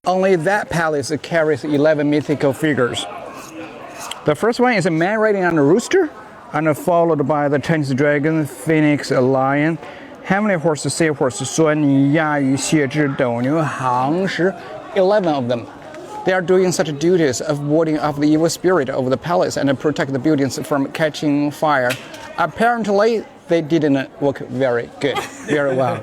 only that palace carries 11 mythical figures. The first one is a man riding on a rooster, and followed by the Chinese dragon, phoenix, a lion, heavenly horse, sea horse, 酸女、鸭鱼、蟹肢、斗牛、行石, 11 of them. They are doing such duties of warding off the evil spirit of the palace and protect the buildings from catching fire. Apparently, they didn't work very well.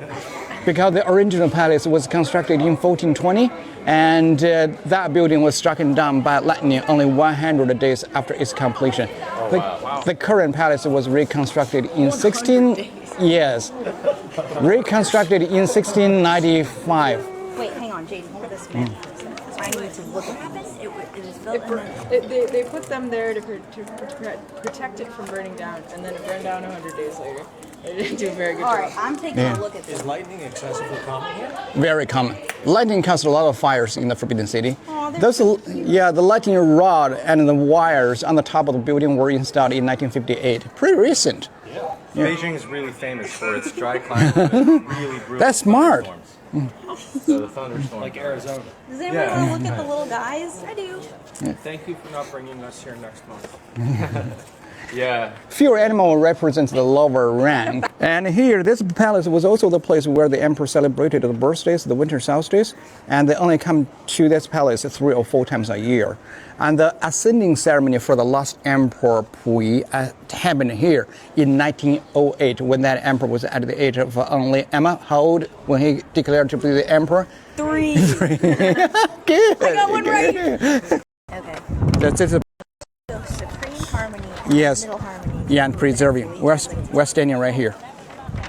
Because the original palace was constructed in 1420, and that building was struck down by lightning only 100 days after its completion. The current palace was reconstructed in 1695. Wait, hang on, Jaden, hold this man. I need to look at this. They put them there to protect it from burning down, and then it burned down 100 days later. They didn't do a very good job. All right, I'm taking a look at this. Is lightning excessively common here? Very common. Lightning caused a lot of fires in the Forbidden City. The lightning rod and the wires on the top of the building were installed in 1958. Pretty recent. Yeah. Beijing is really famous for its dry climate and really brutal. That's smart. So the thunderstorm, like Arizona. Does anyone want to look at the little guys? I do. Thank you for not bringing us here next month. Yeah. Fewer animal represents the lower rank. And here, this palace was also the place where the emperor celebrated the birthdays, the winter solstice, and they only come to this palace 3 or 4 times a year. And the ascending ceremony for the last emperor Puyi happened here in 1908, when that emperor was at the age of only, Emma, how old when he declared to be the emperor? 3. Good. I got one right. Okay. That's it. Supreme harmony. Yes. Middle harmony. Yeah, and preserving. We're standing right here.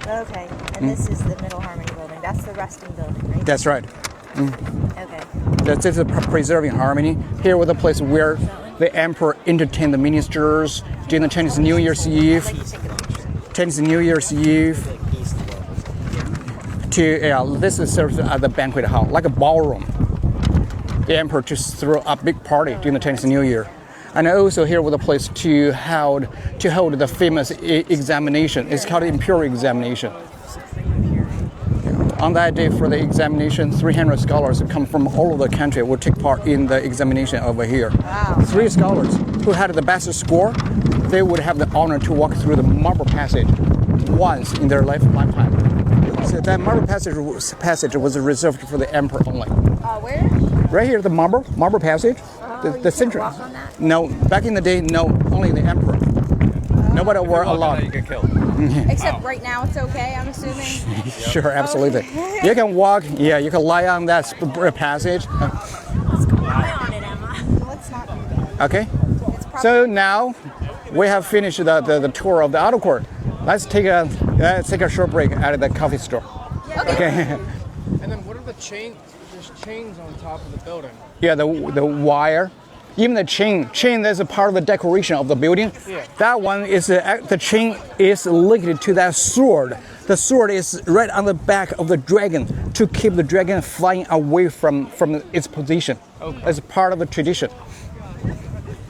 Okay. And this is the middle harmony building. That's the resting building, right? That's right. Okay. That's it, preserving harmony. Here was the place where the emperor entertained the ministers during the Chinese New Year's Eve. This is served at the banquet hall, like a ballroom. The emperor just threw a big party during the Chinese New Year. And also here was a place to hold the famous examination. It's called imperial examination. On that day for the examination, 300 scholars who come from all over the country would take part in the examination over here. Wow. 3 scholars who had the best score, they would have the honor to walk through the marble passage once in their lifetime. So that marble passage was reserved for the emperor only. Where? Right here, the marble passage. The center. Walk on that? No, back in the day, no, only the emperor. Nobody were allowed. You get killed. Except right now it's okay, I'm assuming. Sure, absolutely. Okay. You can walk, you can lie on that passage. Let's go lie on it, Emma. Let's not do that. Okay. So now we have finished the tour of the outer court. Let's take a short break at the coffee store. Okay. And then what are the chains? There's chains on top of the building. Yeah, the wire. Even the chain that's a part of the decoration of the building. Yeah. That one is the chain is linked to that sword. The sword is right on the back of the dragon to keep the dragon flying away from its position. Okay. As part of the tradition.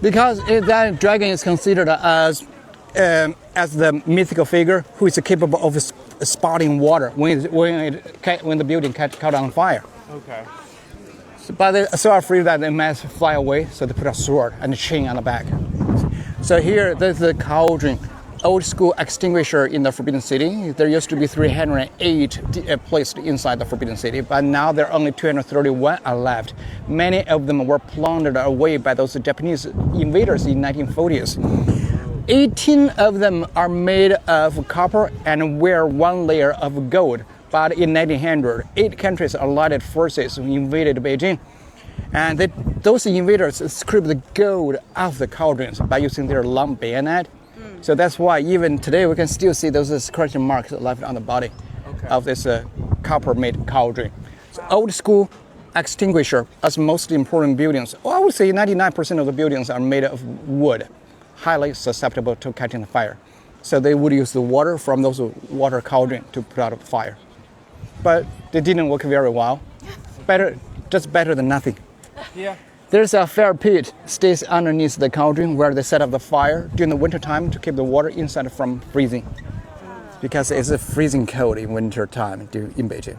Because that dragon is considered as the mythical figure who is capable of spouting water when the building caught on fire. Okay. But they're so afraid that they might fly away, so they put a sword and a chain on the back. So here, there's the cauldron, old school extinguisher in the Forbidden City. There used to be 308 placed inside the Forbidden City, but now there are only 231 are left. Many of them were plundered away by those Japanese invaders in 1940s. 18 of them are made of copper and wear 1 layer of gold. But in 1900, 8 countries allied forces invaded Beijing. And those invaders scraped the gold off the cauldrons by using their long bayonet. So that's why even today we can still see those scratch marks left on the body of this copper-made cauldron. So old school extinguisher as most important buildings. Well, I would say 99% of the buildings are made of wood, highly susceptible to catching the fire. So they would use the water from those water cauldron to put out a fire. But they didn't work very well. Just better than nothing. Yeah. There's a fire pit stays underneath the cauldron where they set up the fire during the winter time to keep the water inside from freezing. Because it's a freezing cold in winter time in Beijing.